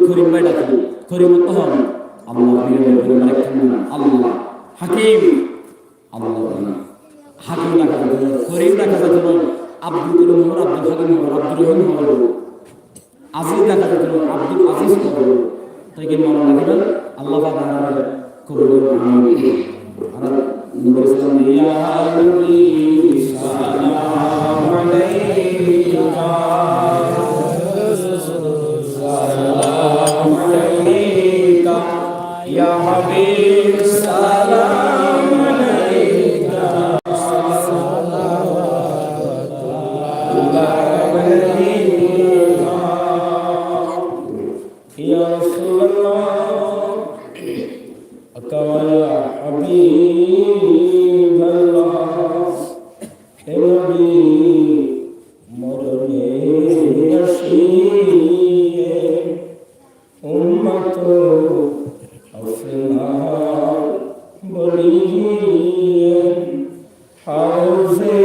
করিম ভাই ডাকি করিম তখন আল্লাহ আল্লাহ হাকিম আল্লাহ হাকিম ডাকা করিম ডাকা যেত আব্দুল করিম হল আব্দুল হাকিম হল আব্দুল রহিম হল আজিজ ডাকা যেত আব্দুল আজিজ হল তাই কি মনে রাখবেন আল্লাহ কবুল করুন আর নবী ইসলাম ইয়া নবী সালাম আলাইকা সালাম আলাইকা ইয়া হাবিব সালাম আলাইকা সালাওয়াতুল্লাহ আলাইকা ইয়া রাসূলুল্লাহ আকাওয়া হাবিবাল্লাহ হে নবী মরণে আসিয়ে উম্মত আপনার বলিয়ে হাউজে